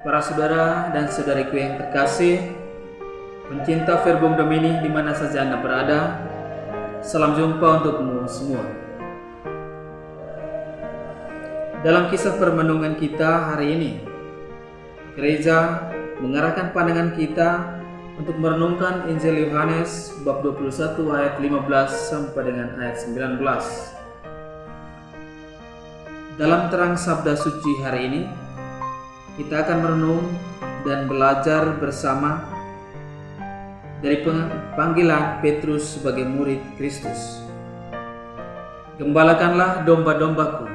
Para saudara dan saudariku yang terkasih, pencinta Verbum Domini di mana saja Anda berada, salam jumpa untukmu semua. Dalam kisah permenungan kita hari ini, gereja mengarahkan pandangan kita untuk merenungkan Injil Yohanes bab 21 ayat 15 sampai dengan ayat 19. Dalam terang sabda suci hari ini, kita akan merenung dan belajar bersama dari panggilan Petrus sebagai murid Kristus. Gembalakanlah domba-dombaku.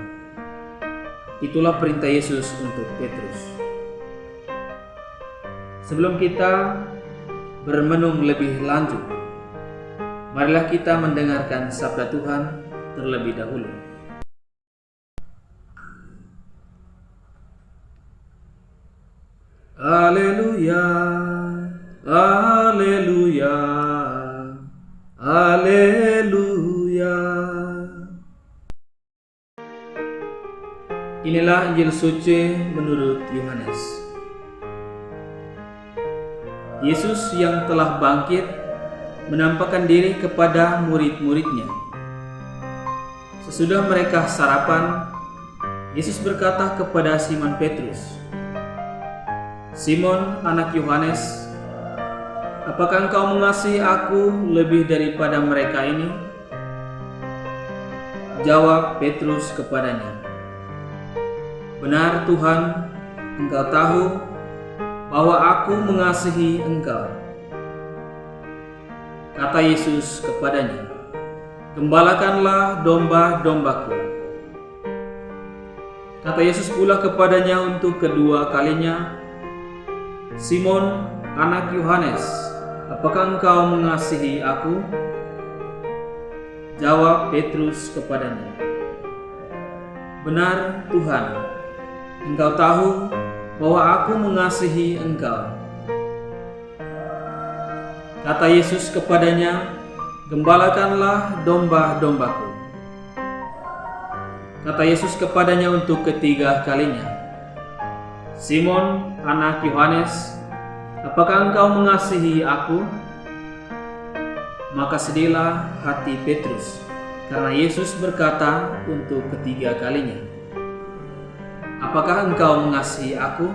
Itulah perintah Yesus untuk Petrus. Sebelum kita bermenung lebih lanjut, marilah kita mendengarkan sabda Tuhan terlebih dahulu. Haleluya, haleluya, haleluya. Inilah Injil suci menurut Yohanes. Yesus yang telah bangkit menampakkan diri kepada murid-muridnya. Sesudah mereka sarapan, Yesus berkata kepada Simon Petrus, "Simon, anak Yohanes, apakah engkau mengasihi aku lebih daripada mereka ini?" Jawab Petrus kepadanya, "Benar Tuhan, Engkau tahu bahwa aku mengasihi Engkau." Kata Yesus kepadanya, "Gembalakanlah domba-dombaku." Kata Yesus pula kepadanya untuk kedua kalinya, "Simon, anak Yohanes, apakah engkau mengasihi aku?" Jawab Petrus kepadanya, "Benar Tuhan, Engkau tahu bahwa aku mengasihi Engkau." Kata Yesus kepadanya, "Gembalakanlah domba-dombaku." Kata Yesus kepadanya untuk ketiga kalinya, "Simon, anak Yohanes, apakah engkau mengasihi aku?" Maka sedihlah hati Petrus, karena Yesus berkata untuk ketiga kalinya, "Apakah engkau mengasihi aku?"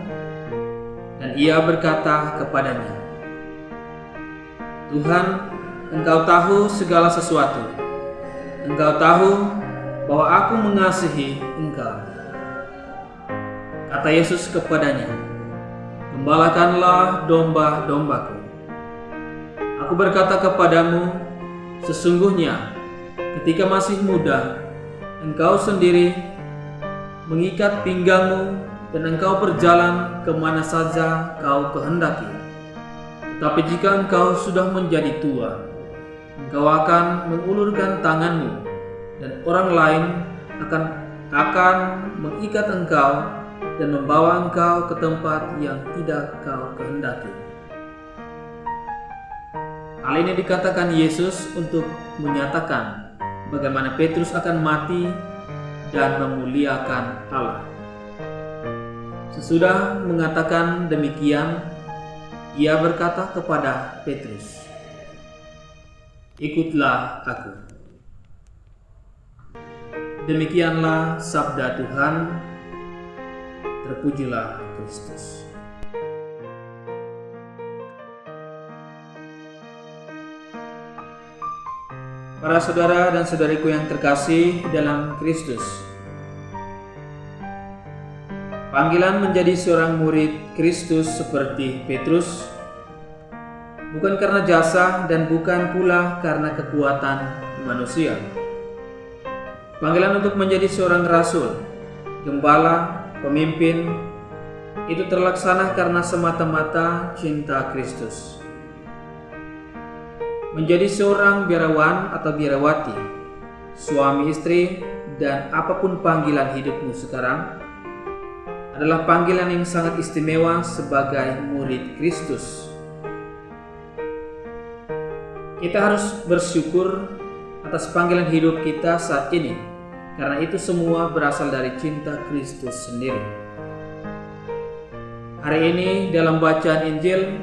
Dan ia berkata kepadanya, "Tuhan, Engkau tahu segala sesuatu. Engkau tahu bahwa aku mengasihi Engkau." Kata Yesus kepadanya, "Gembalakanlah domba-dombaku. Aku berkata kepadamu, sesungguhnya ketika masih muda, engkau sendiri mengikat pinggangmu dan engkau berjalan kemana saja kau kehendaki. Tetapi jika engkau sudah menjadi tua, engkau akan mengulurkan tanganmu dan orang lain akan mengikat engkau dan membawa engkau ke tempat yang tidak kau kehendaki." Hal ini dikatakan Yesus untuk menyatakan bagaimana Petrus akan mati dan memuliakan Allah. Sesudah mengatakan demikian, ia berkata kepada Petrus, "Ikutlah aku." Demikianlah sabda Tuhan. Terpujilah Kristus. Para saudara dan saudariku yang terkasih dalam Kristus, panggilan menjadi seorang murid Kristus seperti Petrus bukan karena jasa dan bukan pula karena kekuatan manusia. Panggilan untuk menjadi seorang rasul, gembala, pemimpin itu terlaksana karena semata-mata cinta Kristus. Menjadi seorang biarawan atau biarawati, suami istri, dan apapun panggilan hidupmu sekarang adalah panggilan yang sangat istimewa sebagai murid Kristus. Kita harus bersyukur atas panggilan hidup kita saat ini, karena itu semua berasal dari cinta Kristus sendiri. Hari ini dalam bacaan Injil,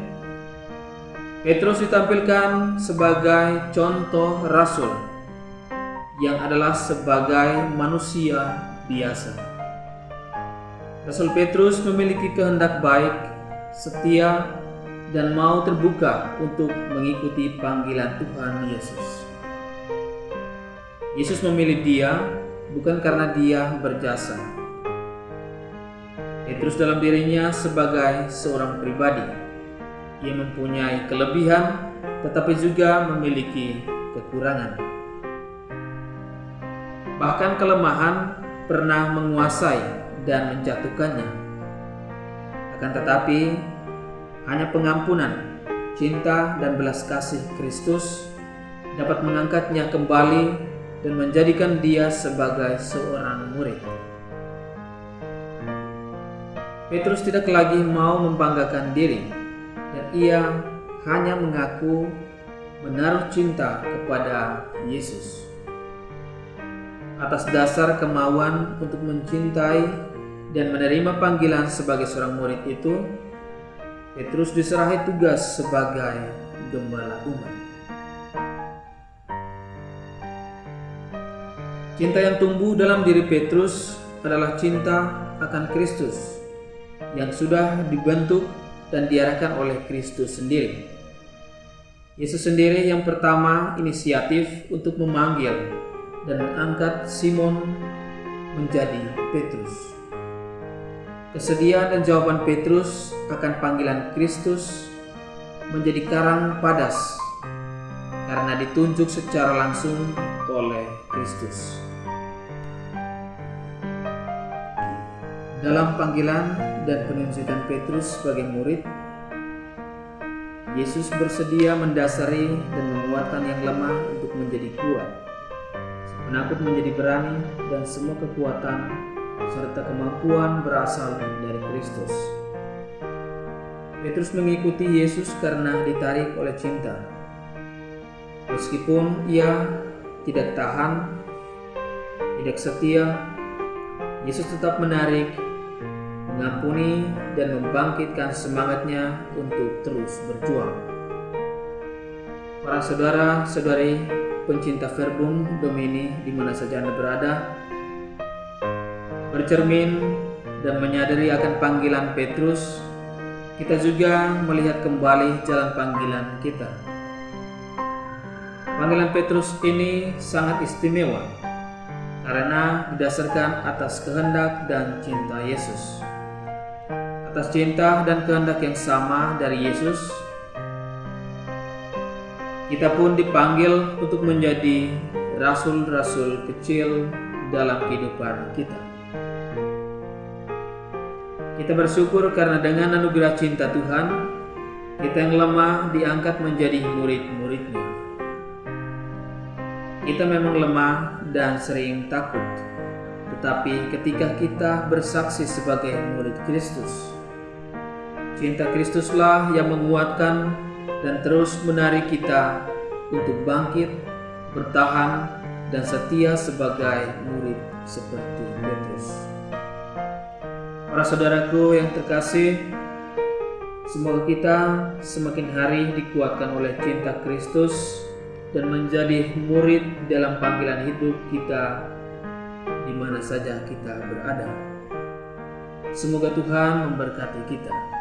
Petrus ditampilkan sebagai contoh rasul yang adalah sebagai manusia biasa. Rasul Petrus memiliki kehendak baik, setia, dan mau terbuka untuk mengikuti panggilan Tuhan Yesus. Yesus memilih dia bukan karena dia berjasa. Petrus dalam dirinya sebagai seorang pribadi, ia mempunyai kelebihan tetapi juga memiliki kekurangan. Bahkan kelemahan pernah menguasai dan menjatuhkannya. Akan tetapi hanya pengampunan, cinta, dan belas kasih Kristus dapat mengangkatnya kembali dan menjadikan dia sebagai seorang murid. Petrus tidak lagi mau membanggakan diri, dan ia hanya mengaku menaruh cinta kepada Yesus. Atas dasar kemauan untuk mencintai dan menerima panggilan sebagai seorang murid itu, Petrus diserahi tugas sebagai gembala umat. Cinta yang tumbuh dalam diri Petrus adalah cinta akan Kristus yang sudah dibentuk dan diarahkan oleh Kristus sendiri. Yesus sendiri yang pertama inisiatif untuk memanggil dan mengangkat Simon menjadi Petrus. Kesediaan dan jawaban Petrus akan panggilan Kristus menjadi karang padas karena ditunjuk secara langsung oleh Kristus. Dalam panggilan dan penunjukan Petrus sebagai murid, Yesus bersedia mendasari dan menguatkan yang lemah untuk menjadi kuat, penakut menjadi berani, dan semua kekuatan serta kemampuan berasal dari Kristus. Petrus mengikuti Yesus karena ditarik oleh cinta. Meskipun ia tidak tahan, tidak setia, Yesus tetap menarik, mengampuni, dan membangkitkan semangatnya untuk terus berjuang. Para saudara-saudari pencinta Verbum Domini di mana saja Anda berada, bercermin dan menyadari akan panggilan Petrus, kita juga melihat kembali jalan panggilan kita. Panggilan Petrus ini sangat istimewa karena didasarkan atas kehendak dan cinta Yesus. Atas cinta dan kehendak yang sama dari Yesus, kita pun dipanggil untuk menjadi rasul-rasul kecil dalam kehidupan kita. Kita bersyukur karena dengan anugerah cinta Tuhan, kita yang lemah diangkat menjadi murid-murid-Nya. Kita memang lemah dan sering takut, tetapi ketika kita bersaksi sebagai murid Kristus, cinta Kristuslah yang menguatkan dan terus menarik kita untuk bangkit, bertahan, dan setia sebagai murid seperti Petrus. Para saudaraku yang terkasih, semoga kita semakin hari dikuatkan oleh cinta Kristus dan menjadi murid dalam panggilan hidup kita di mana saja kita berada. Semoga Tuhan memberkati kita.